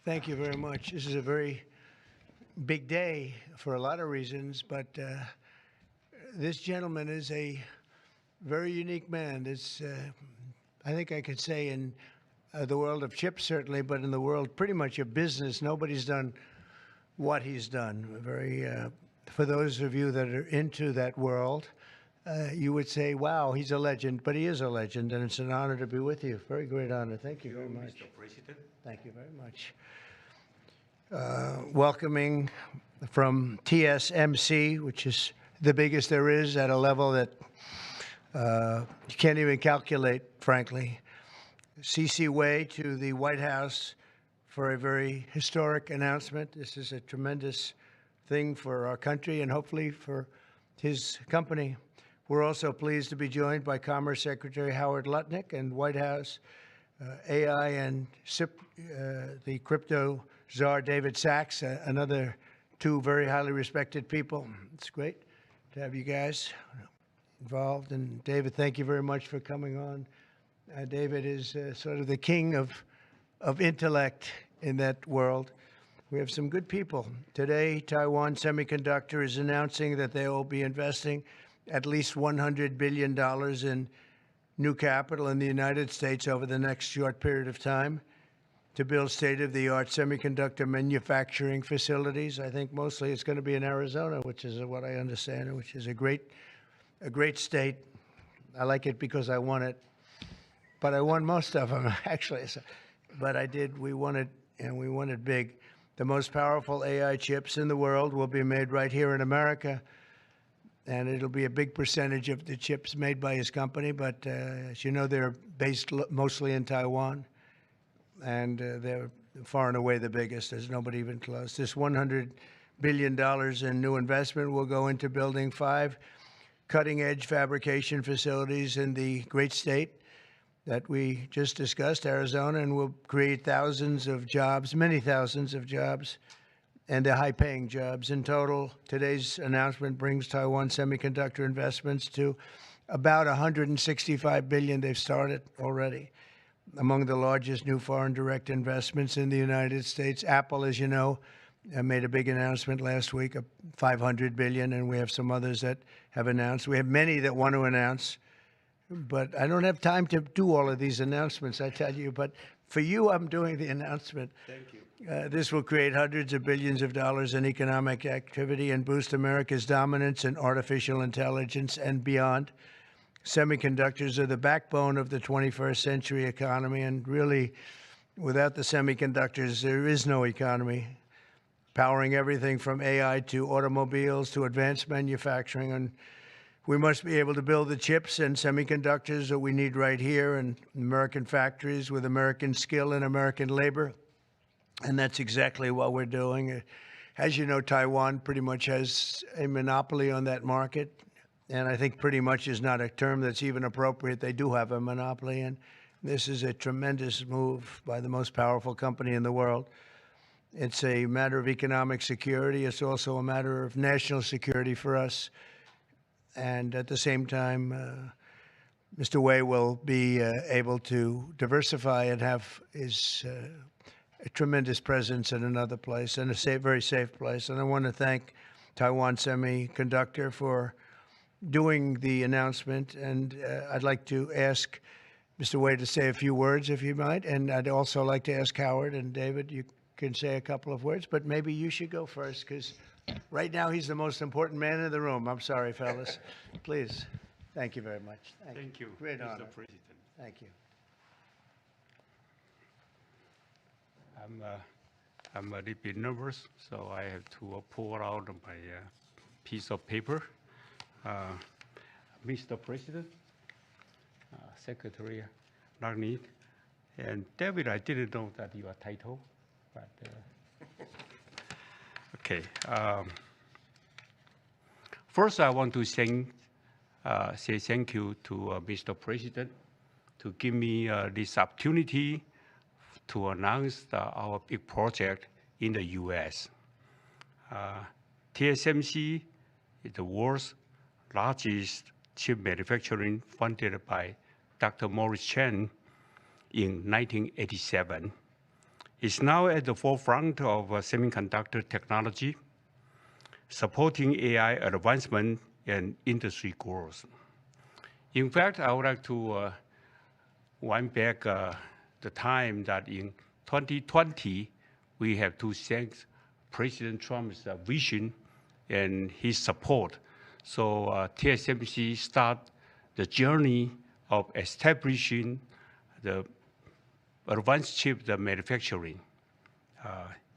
Thank you very much. This is a very big day for a lot of reasons, but this gentleman is a very unique man. I think I could say in the world of chips, certainly, but in the world pretty much of business, nobody's done what he's done. For those of you that are into that world, you would say, wow, he's a legend, but he is a legend, and it's an honor to be with you. Very great honor. Thank you very much. Mr. President. Thank you very much. Welcoming from TSMC, which is the biggest there is at a level that you can't even calculate, frankly. C.C. Wei to the White House for a very historic announcement. This is a tremendous thing for our country and hopefully for his company. We're also pleased to be joined by Commerce Secretary Howard Lutnick and White House AI and the crypto czar David Sachs, another two very highly respected people. It's great to have you guys involved. And David, thank you very much for coming on. David is sort of the king of intellect in that world. We have some good people. Today, Taiwan Semiconductor is announcing that they will be investing at least $100 billion in new capital in the United States over the next short period of time to build state-of-the-art semiconductor manufacturing facilities. I think mostly it's going to be in Arizona, which is what I understand, which is a great state. I like it because I won it, but I won most of them, actually. But we won it, and we won it big. The most powerful AI chips in the world will be made right here in America, and it'll be a big percentage of the chips made by his company. But as you know, they're based mostly in Taiwan, and they're far and away the biggest. There's nobody even close. This $100 billion in new investment will go into building 5 cutting-edge fabrication facilities in the great state that we just discussed, Arizona, and will create thousands of jobs, many thousands of jobs, and they're high-paying jobs. In total, today's announcement brings Taiwan Semiconductor investments to about $165 billion they've started already. Among the largest new foreign direct investments in the United States, Apple, as you know, made a big announcement last week of $500 billion, and we have some others that have announced. We have many that want to announce, but I don't have time to do all of these announcements, I tell you. But for you, I'm doing the announcement. Thank you. This will create hundreds of billions of dollars in economic activity and boost America's dominance in artificial intelligence and beyond. Semiconductors are the backbone of the 21st century economy, and really, without the semiconductors, there is no economy, powering everything from AI to automobiles to advanced manufacturing. And we must be able to build the chips and semiconductors that we need right here in American factories with American skill and American labor. And that's exactly what we're doing. As you know, Taiwan pretty much has a monopoly on that market. And I think pretty much is not a term that's even appropriate. They do have a monopoly. And this is a tremendous move by the most powerful company in the world. It's a matter of economic security. It's also a matter of national security for us. And at the same time, Mr. Wei will be able to diversify and have his a tremendous presence in another place, and a very safe place. And I want to thank Taiwan Semiconductor for doing the announcement. And I'd like to ask Mr. Wei to say a few words, if you might. And I'd also like to ask Howard and David, you can say a couple of words, but maybe you should go first, because right now he's the most important man in the room. I'm sorry, fellas. Please. Thank you very much. Thank you, Great Mr. honor. President. Thank you. I'm a little bit nervous, so I have to pull out my piece of paper. Mr. President, Secretary Lutnick, and David, I didn't know that your title, but okay. First, I want to say thank you to Mr. President to give me this opportunity to announce our big project in the U.S. TSMC is the world's largest chip manufacturing, funded by Dr. Morris Chang in 1987. is now at the forefront of semiconductor technology, supporting AI advancement and industry growth. In fact, I would like to wind back the time that in 2020, we have to thank President Trump's vision and his support. So TSMC started the journey of establishing the advanced chip manufacturing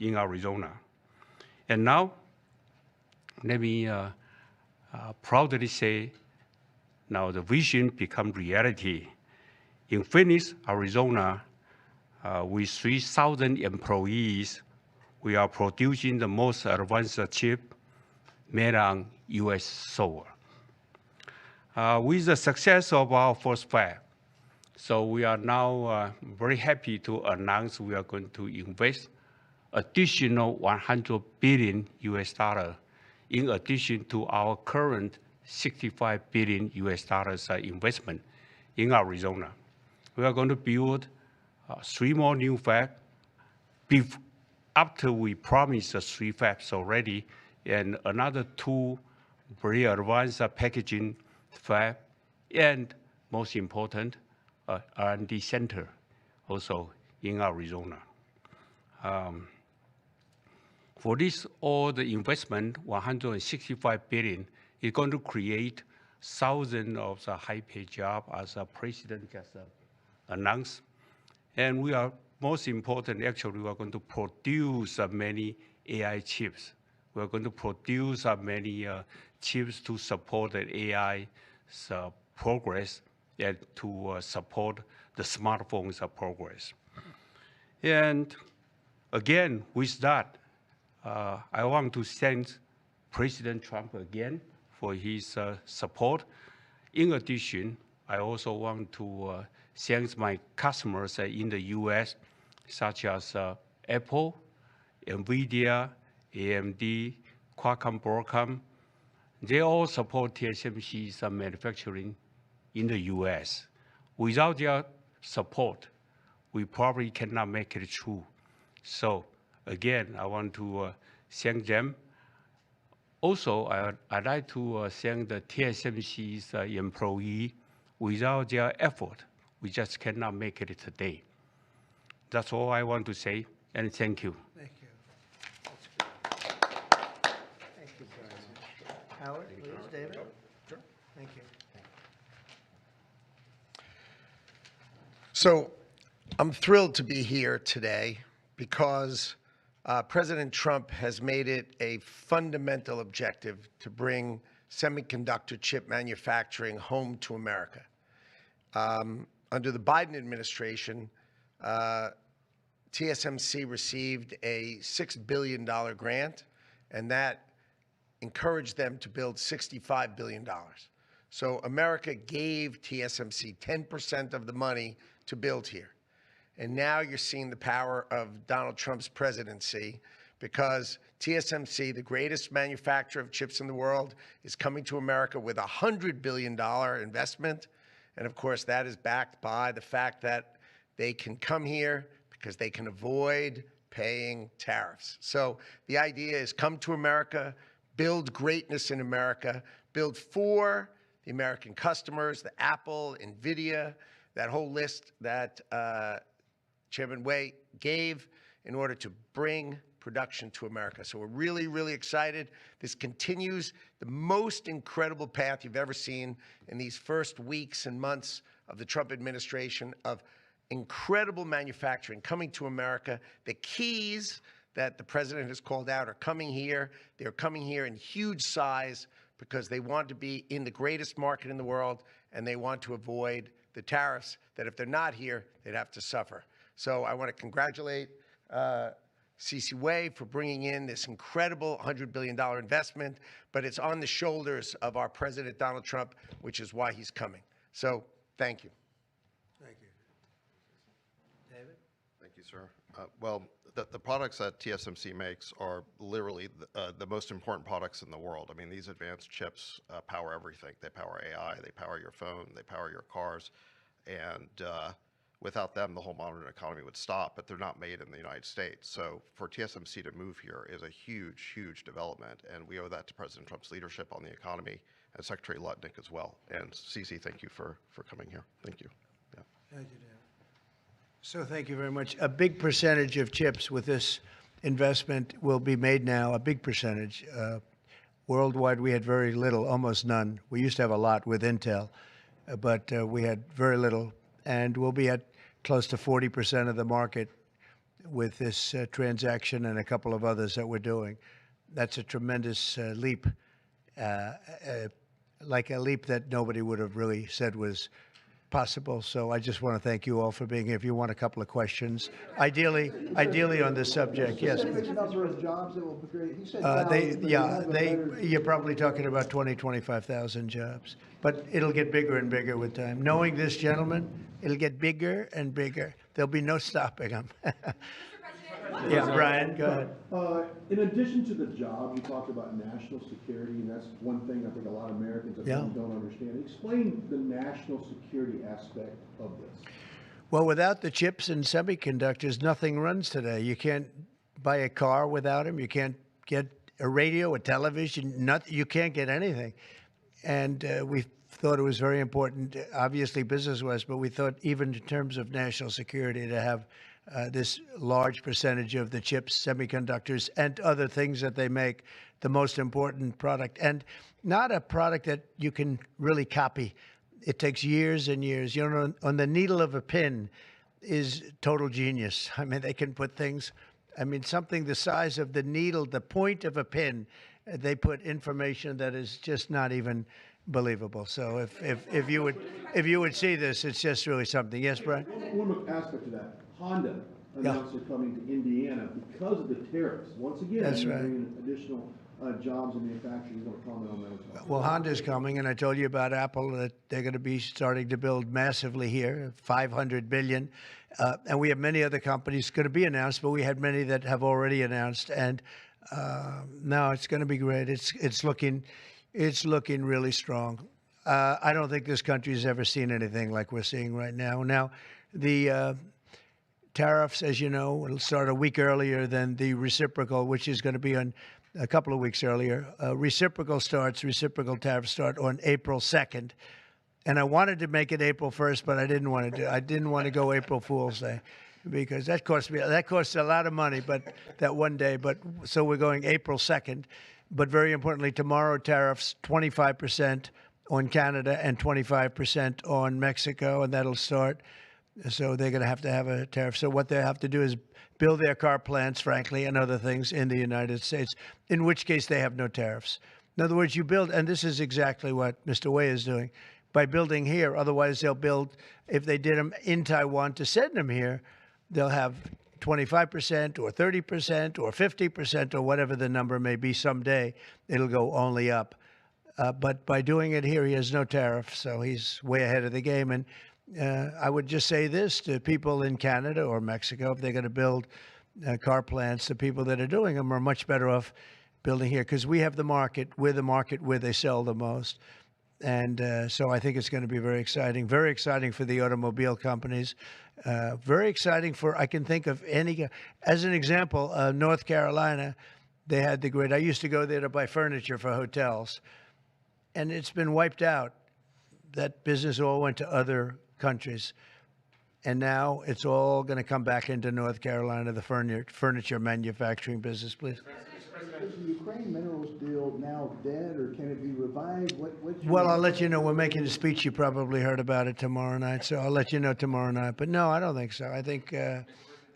in Arizona. And now, let me proudly say, now the vision become reality. In Phoenix, Arizona, with 3,000 employees, we are producing the most advanced chip made on US soil. With the success of our first fab, so we are now very happy to announce we are going to invest additional $100 billion in addition to our current $65 billion investment in Arizona. We are going to build 3 more new fabs after we promised 3 fabs already, and another 2 very advanced packaging fab, and most important, R&D center also in Arizona. For this, all the investment, $165 billion, is going to create thousands of high-paid jobs, as the president just announced. And we are, most important, actually, we are going to produce many AI chips. We are going to produce many chips to support the AI progress and to support the smartphones progress. And again, with that, I want to thank President Trump again for his support. In addition, I also want to thank my customers in the US, such as Apple, NVIDIA, AMD, Qualcomm, Broadcom. They all support TSMC's manufacturing in the US. Without their support, we probably cannot make it through. So again, I want to thank them. Also, I'd like to thank the TSMC's employee. Without their effort, we just cannot make it today. That's all I want to say, and thank you. Thank you. Thank you very much. Howard, please, David. Sure. Thank you. So I'm thrilled to be here today because President Trump has made it a fundamental objective to bring semiconductor chip manufacturing home to America. Under the Biden administration, TSMC received a $6 billion grant, and that encouraged them to build $65 billion. So America gave TSMC 10% of the money to build here. And now you're seeing the power of Donald Trump's presidency, because TSMC, the greatest manufacturer of chips in the world, is coming to America with a $100 billion investment. And of course, that is backed by the fact that they can come here because they can avoid paying tariffs. So the idea is come to America, build greatness in America, build for the American customers, the Apple, NVIDIA, that whole list that Chairman Wei gave in order to bring production to America. So we're really, really excited. This continues the most incredible path you've ever seen in these first weeks and months of the Trump administration of incredible manufacturing coming to America. The keys that the president has called out are coming here. They're coming here in huge size because they want to be in the greatest market in the world, and they want to avoid the tariffs that if they're not here, they'd have to suffer. So I want to congratulate C.C. Wei for bringing in this incredible $100 billion investment, but it's on the shoulders of our President Donald Trump, which is why he's coming. So thank you. Thank you. David? Thank you, sir. Well, the products that TSMC makes are literally the most important products in the world. I mean, these advanced chips power everything. They power AI, they power your phone, they power your cars. And without them, the whole modern economy would stop, but they're not made in the United States. So for TSMC to move here is a huge, huge development, and we owe that to President Trump's leadership on the economy and Secretary Lutnick as well. And Cece, thank you for coming here. Thank you. Yeah. Thank you, Dan. So thank you very much. A big percentage of chips with this investment will be made now, a big percentage. Worldwide, we had very little, almost none. We used to have a lot with Intel, but we had very little. And we'll be at close to 40% of the market with this transaction and a couple of others that we're doing. That's a tremendous leap, like a leap that nobody would have really said was possible. So I just want to thank you all for being here. If you want a couple of questions, ideally on this subject, yes. Please. Number of jobs that will be created. He said You're probably talking about 20, 25,000 jobs, but it'll get bigger and bigger with time. Knowing this gentleman, it'll get bigger and bigger. There'll be no stopping him. Yeah, Brian, go ahead. In addition to the job, you talked about national security, and that's one thing I think a lot of Americans don't understand. Explain the national security aspect of this. Well, without the chips and semiconductors, nothing runs today. You can't buy a car without them. You can't get a radio, a television, you can't get anything. And we thought it was very important, obviously business-wise, but we thought even in terms of national security to have this large percentage of the chips, semiconductors, and other things that they make, the most important product. And not a product that you can really copy. It takes years and years. You know, on the needle of a pin is total genius. I mean, they can put things, I mean, something the size of the needle, the point of a pin, they put information that is just not even believable. So if you would see this, it's just really something. Yes, Brian? One aspect of that. Honda announced they're coming to Indiana because of the tariffs. Once again, that's right. Bringing additional jobs in manufacturing. You want to comment on that as well? Well, Honda's coming, and I told you about Apple that they're going to be starting to build massively here, $500 billion. And we have many other companies going to be announced, but we had many that have already announced. And now it's going to be great. It's looking really strong. I don't think this country has ever seen anything like we're seeing right now. Now, the tariffs, as you know, will start a week earlier than the reciprocal, which is going to be on a couple of weeks earlier. Reciprocal tariffs start on April 2nd. And I wanted to make it April 1st, but I didn't want to go April Fool's Day because that costs a lot of money, but that one day. But so we're going April 2nd. But very importantly, tomorrow tariffs 25% on Canada and 25% on Mexico, and that'll start. So they're going to have a tariff. So what they have to do is build their car plants, frankly, and other things in the United States, in which case they have no tariffs. In other words, you build, and this is exactly what Mr. Wei is doing, by building here. Otherwise, they'll build, if they did them in Taiwan to send them here, they'll have 25% or 30% or 50% or whatever the number may be someday. It'll go only up. But by doing it here, he has no tariff, so he's way ahead of the game. And I would just say this to people in Canada or Mexico, if they're going to build car plants, the people that are doing them are much better off building here because we have the market. We're the market where they sell the most. And so I think it's going to be very exciting for the automobile companies, very exciting for, I can think of any, as an example, North Carolina, they had the grid. I used to go there to buy furniture for hotels, and it's been wiped out. That business all went to other countries. And now it's all going to come back into North Carolina, the furniture manufacturing business, please. Is the Ukraine minerals deal now dead, or can it be revived? Well, I'll let you know. We're making a speech. You probably heard about it tomorrow night, so I'll let you know tomorrow night. But no, I don't think so. I think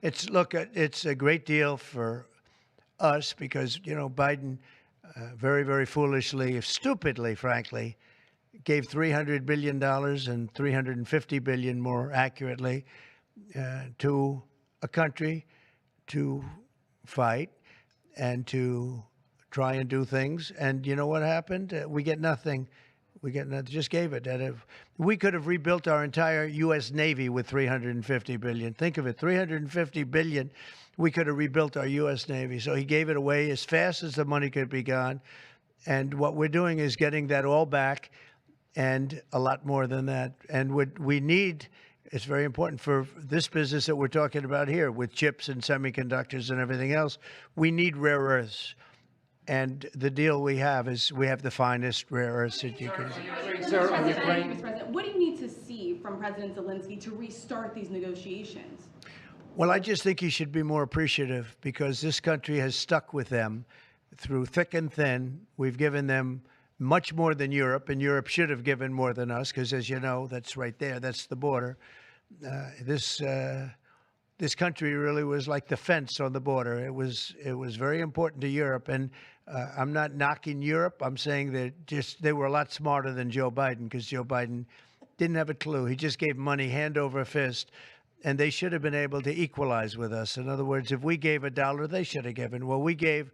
it's a great deal for us because, you know, Biden very, very foolishly, stupidly, frankly, gave $300 billion and $350 billion more accurately to a country to fight and to try and do things. And you know what happened? We get nothing. We get nothing. Just gave it. We could have rebuilt our entire U.S. Navy with $350 billion. Think of it, $350 billion. We could have rebuilt our U.S. Navy. So he gave it away as fast as the money could be gone. And what we're doing is getting that all back and a lot more than that. And we need It's very important for this business that we're talking about here with chips and semiconductors and everything else. We need rare earths. And the deal we have is we have the finest rare earths that you can. Sir, on Ukraine. Mr. President, what do you need to see from President Zelensky to restart these negotiations? Well, I just think he should be more appreciative because this country has stuck with them through thick and thin. We've given them much more than Europe, and Europe should have given more than us because, as you know, that's right there. That's the border. This country really was like the fence on the border. It was very important to Europe, and I'm not knocking Europe. I'm saying that they were a lot smarter than Joe Biden because Joe Biden didn't have a clue. He just gave money hand over fist, and they should have been able to equalize with us. In other words, if we gave $1, they should have given. Well, we gave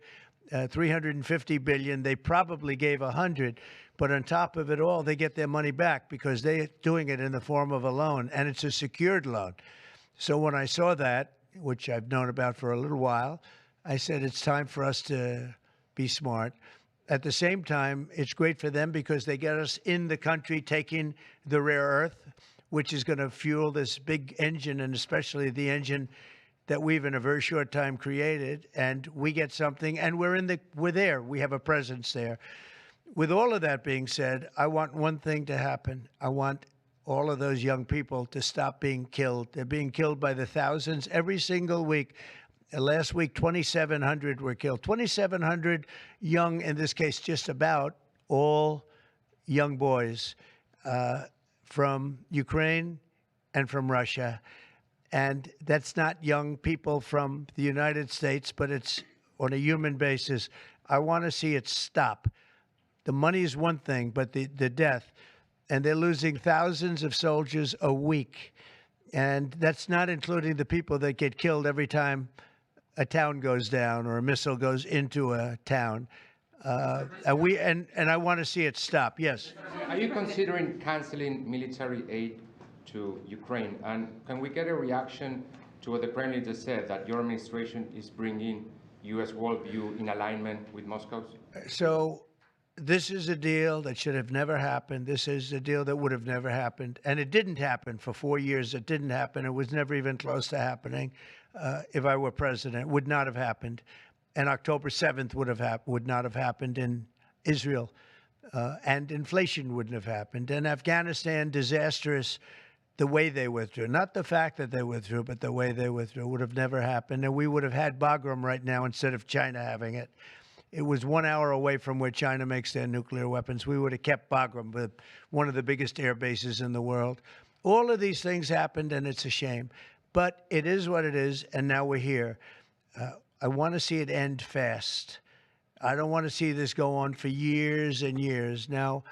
350 billion. They probably gave 100, but on top of it all, they get their money back because they're doing it in the form of a loan, and it's a secured loan. So when I saw that, which I've known about for a little while, I said it's time for us to be smart. At the same time, it's great for them because they get us in the country taking the rare earth, which is going to fuel this big engine, and especially the engine that we've in a very short time created, and we get something, and we're there. We have a presence there. With all of that being said, I want one thing to happen. I want all of those young people to stop being killed. They're being killed by the thousands every single week. Last week, 2,700 were killed. 2,700 young, in this case, just about all young boys from Ukraine and from Russia. And that's not young people from the United States, but it's on a human basis. I want to see it stop. The money is one thing, but the death. And they're losing thousands of soldiers a week. And that's not including the people that get killed every time a town goes down or a missile goes into a town. And I want to see it stop. Yes. Are you considering canceling military aid to Ukraine? And can we get a reaction to what the Prime Minister said, that your administration is bringing U.S. worldview in alignment with Moscow's? So this is a deal that should have never happened. This is a deal that would have never happened. And it didn't happen for 4 years. It didn't happen. It was never even close to happening. If I were president, it would not have happened. And October 7th would not have happened in Israel. And inflation wouldn't have happened. And Afghanistan, disastrous, the way they withdrew. Not the fact that they withdrew, but the way they withdrew would have never happened. And we would have had Bagram right now instead of China having it. It was 1 hour away from where China makes their nuclear weapons. We would have kept Bagram, with one of the biggest air bases in the world. All of these things happened, and it's a shame. But it is what it is, and now we're here. I want to see it end fast. I don't want to see this go on for years and years. Now,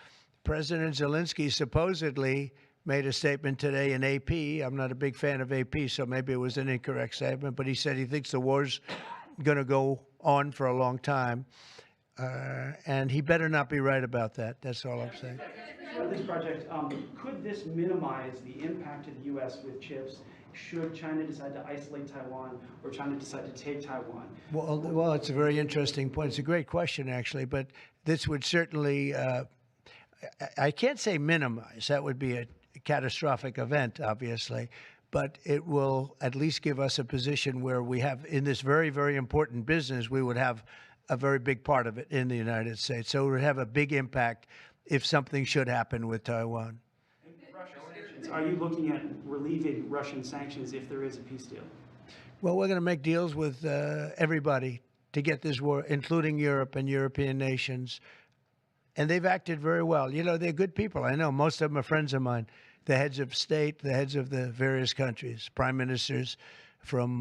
President Zelensky supposedly made a statement today in AP. I'm not a big fan of AP, so maybe it was an incorrect statement, but he said he thinks the war's going to go on for a long time. And he better not be right about that. That's all I'm saying. This project, could this minimize the impact to the U.S. with chips should China decide to isolate Taiwan or China decide to take Taiwan? Well, it's a very interesting point. It's a great question, actually, but this would certainly, I can't say minimize. That would be a catastrophic event, obviously, but it will at least give us a position where we have, in this very, very important business, we would have a very big part of it in the United States. So it would have a big impact if something should happen with Taiwan. Are you looking at relieving Russian sanctions if there is a peace deal? Well, we're going to make deals with everybody to get this war, including Europe and European nations. And they've acted very well. You know, they're good people. I know most of them are friends of mine. The heads of state, the heads of the various countries, prime ministers from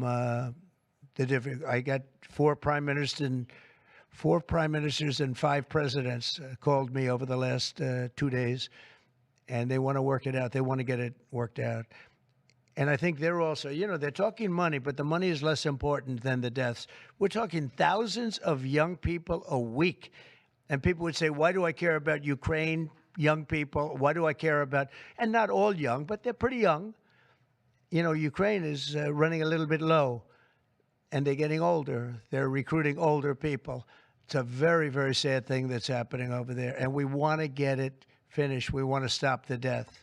the different. I got four prime ministers and 5 presidents called me over the last 2 days, and they want to work it out. They want to get it worked out. And I think they're also, you know, they're talking money, but the money is less important than the deaths. We're talking thousands of young people a week. And people would say, why do I care about Ukraine, young people? Why do I care about, and not all young, but they're pretty young. You know, Ukraine is running a little bit low, and they're getting older. They're recruiting older people. It's a very, very sad thing that's happening over there, and we want to get it finished. We want to stop the death.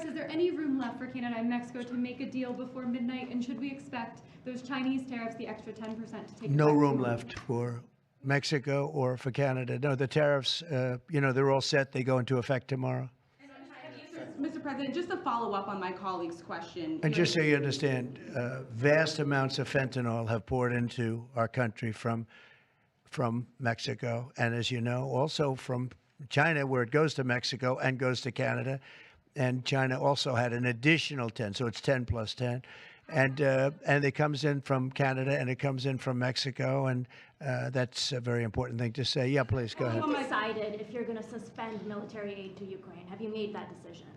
tariffs, is there any room left for Canada and Mexico to make a deal before midnight? And should we expect those Chinese tariffs, the extra 10%, to take No effect room tomorrow? left for Mexico or for Canada. No, the tariffs, they're all set. They go into effect tomorrow. Mr. President, just to follow up on my colleague's question. And just so you understand, vast amounts of fentanyl have poured into our country from Mexico, and as you know, also from China, where it goes to Mexico and goes to Canada. And China also had an additional 10, so it's 10 plus 10. And it comes in from Canada and it comes in from Mexico, and that's a very important thing to say. Yeah, please, go ahead. Have you decided if you're going to suspend military aid to Ukraine? Have you made that decision?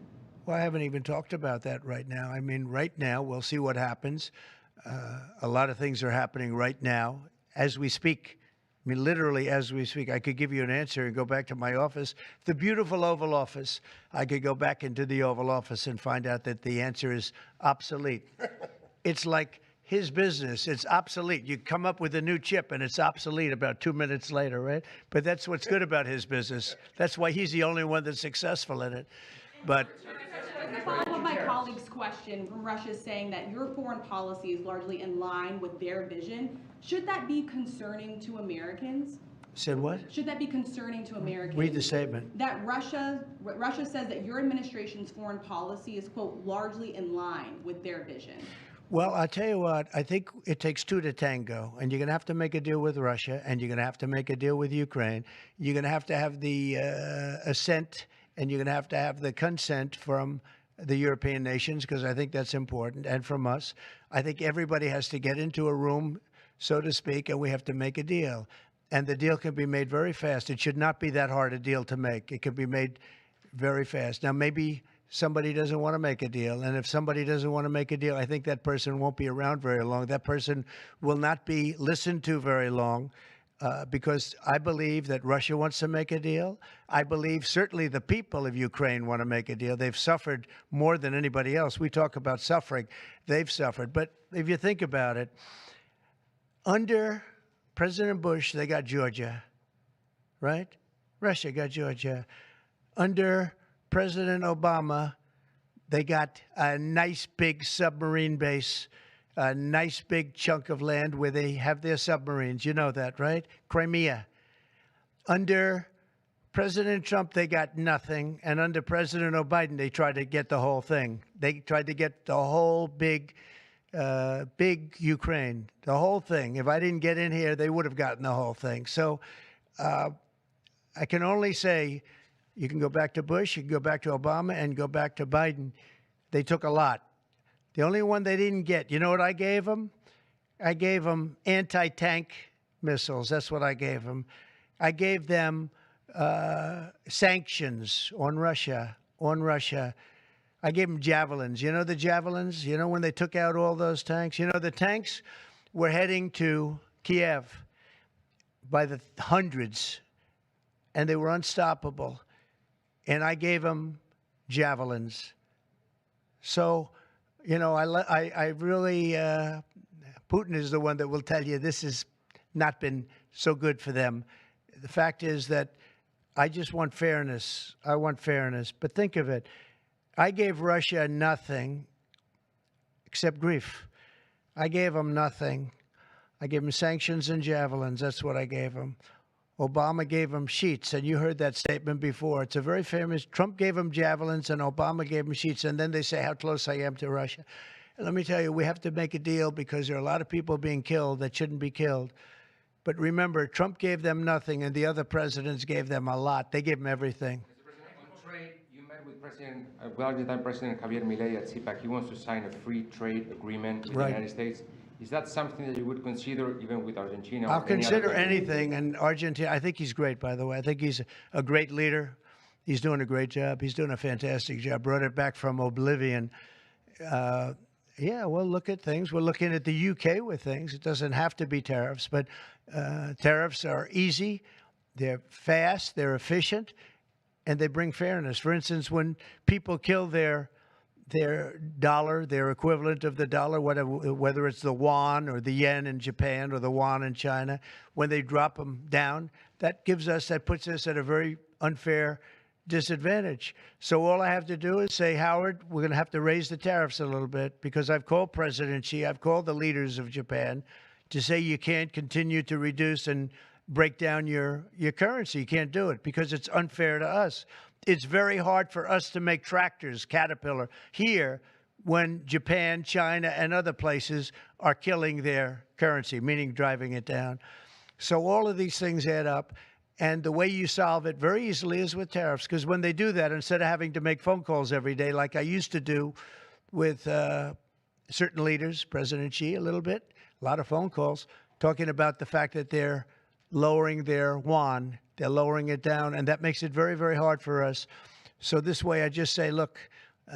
Well, I haven't even talked about that right now. I mean, right now, we'll see what happens. A lot of things are happening right now as we speak. I mean, literally as we speak. I could give you an answer and go back to my office, the beautiful Oval Office. I could go back into the Oval Office and find out that the answer is obsolete. It's like his business. It's obsolete. You come up with a new chip and it's obsolete about 2 minutes later, right? But that's what's good about his business. That's why he's the only one that's successful in it. But To follow up my colleague's question, from Russia saying that your foreign policy is largely in line with their vision, should that be concerning to Americans? said what? Should that be concerning to Americans? Read the statement. That Russia says that your administration's foreign policy is, quote, largely in line with their vision. Well, I'll tell you what, I think it takes two to tango, and you're going to have to make a deal with Russia, and you're going to have to make a deal with Ukraine. You're going to have the assent, and you're going to have the consent from the European nations, because I think that's important, and from us. I think everybody has to get into a room, so to speak, and we have to make a deal. And the deal can be made very fast. It should not be that hard a deal to make. It can be made very fast. Now, maybe somebody doesn't want to make a deal. And if somebody doesn't want to make a deal, I think that person won't be around very long. That person will not be listened to very long, because I believe that Russia wants to make a deal. I believe certainly the people of Ukraine want to make a deal. They've suffered more than anybody else. We talk about suffering. They've suffered. But if you think about it, under President Bush, they got Georgia, right? Russia got Georgia. Under President Obama, they got a nice big submarine base, a nice big chunk of land where they have their submarines. You know that, right? Crimea. Under President Trump, they got nothing. And under President Biden, they tried to get the whole thing. They tried to get the whole big Ukraine, the whole thing. If I didn't get in here, they would have gotten the whole thing. So I can only say, you can go back to Bush, you can go back to Obama, and go back to Biden. They took a lot. The only one they didn't get, you know what I gave them? I gave them anti-tank missiles. That's what I gave them. I gave them sanctions on Russia. I gave them javelins. You know the javelins? You know when they took out all those tanks? You know the tanks were heading to Kiev by the hundreds, and they were unstoppable. And I gave them javelins. So, you know, I really, Putin is the one that will tell you this has not been so good for them. The fact is that I just want fairness. I want fairness. But think of it. I gave Russia nothing except grief. I gave them nothing. I gave them sanctions and javelins. That's what I gave them. Obama gave them sheets, and you heard that statement before. It's a very famous. Trump gave them javelins, and Obama gave them sheets, and then they say how close I am to Russia. And let me tell you, we have to make a deal because there are a lot of people being killed that shouldn't be killed. But remember, Trump gave them nothing, and the other presidents gave them a lot. They gave them everything. On trade, you met with Argentine President Javier Milei at CPAC. He wants to sign a free trade agreement with the United States. Is that something that you would consider even with Argentina? I'll consider anything. And Argentina, I think he's great, by the way. I think he's a great leader. He's doing a great job. He's doing a fantastic job. Brought it back from oblivion. Yeah, we'll look at things. We're looking at the UK with things. It doesn't have to be tariffs, but tariffs are easy. They're fast. They're efficient. And they bring fairness. For instance, when people kill their dollar, their equivalent of the dollar, whether it's the yuan or the yen in Japan or the yuan in China, when they drop them down, that puts us at a very unfair disadvantage. So all I have to do is say, Howard, we're going to have to raise the tariffs a little bit, because I've called President Xi, I've called the leaders of Japan to say you can't continue to reduce and break down your currency. You can't do it because it's unfair to us. It's very hard for us to make tractors, Caterpillar, here when Japan, China, and other places are killing their currency, meaning driving it down. So all of these things add up. And the way you solve it very easily is with tariffs, because when they do that, instead of having to make phone calls every day like I used to do with certain leaders, President Xi a little bit, a lot of phone calls, talking about the fact that they're lowering their yuan, they're lowering it down, and that makes it very, very hard for us. So this way I just say, look,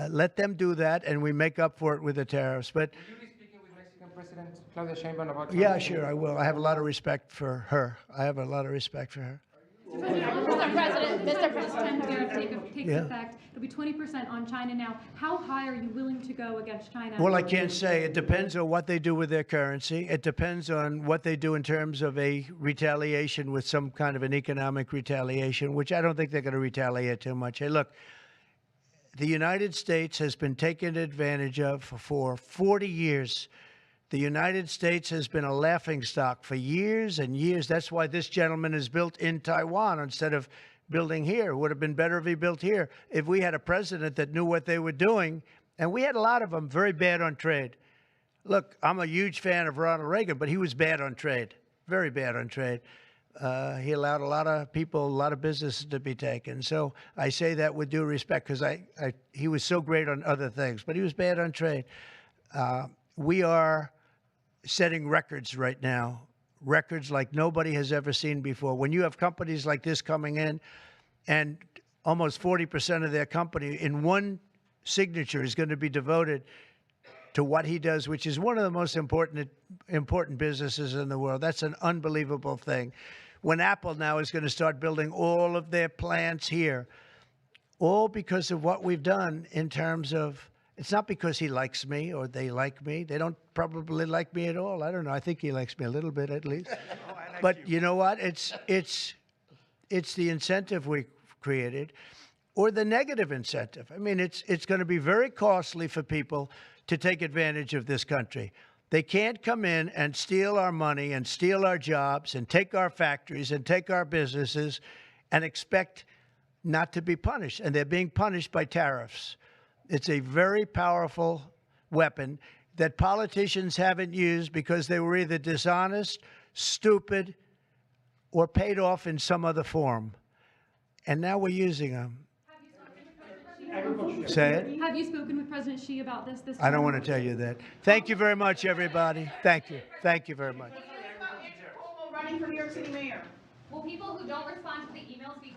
let them do that, and we make up for it with the tariffs. But Will you be speaking with Mexican President Claudia Sheinbaum about yeah, sure, I will. I have a lot of respect for her. I have a lot of respect for her. Mr. President, Mr. President, tariff takes effect. It'll be 20% on China now. How high are you willing to go against China? Well, I can't say. It depends on what they do with their currency. It depends on what they do in terms of a retaliation with some kind of an economic retaliation, which I don't think they're going to retaliate too much. Hey, look, the United States has been taken advantage of for 40 years. The United States has been a laughingstock for years and years. That's why this gentleman is built in Taiwan instead of building here. It would have been better if he built here. If we had a president that knew what they were doing, and we had a lot of them very bad on trade. Look, I'm a huge fan of Ronald Reagan, but he was bad on trade, very bad on trade. He allowed a lot of people, a lot of businesses to be taken. So I say that with due respect, because he was so great on other things, but he was bad on trade. We are setting records right now, records like nobody has ever seen before. When you have companies like this coming in, and almost 40% of their company in one signature is going to be devoted to what he does, which is one of the most important businesses in the world. That's an unbelievable thing. When Apple now is going to start building all of their plants here, all because of what we've done in terms of, it's not because he likes me or they like me. They don't probably like me at all. I don't know. I think he likes me a little bit at least. But you know what? It's the incentive we created, or the negative incentive. I mean, it's going to be very costly for people to take advantage of this country. They can't come in and steal our money and steal our jobs and take our factories and take our businesses and expect not to be punished. And they're being punished by tariffs. It's a very powerful weapon that politicians haven't used because they were either dishonest, stupid, or paid off in some other form. And now we're using them. Say it. Have you spoken with President Xi about this? I don't want to tell you that. Thank you very much, everybody. Thank you. Thank you very much. Running for New York City mayor. Will people who don't respond to the emails be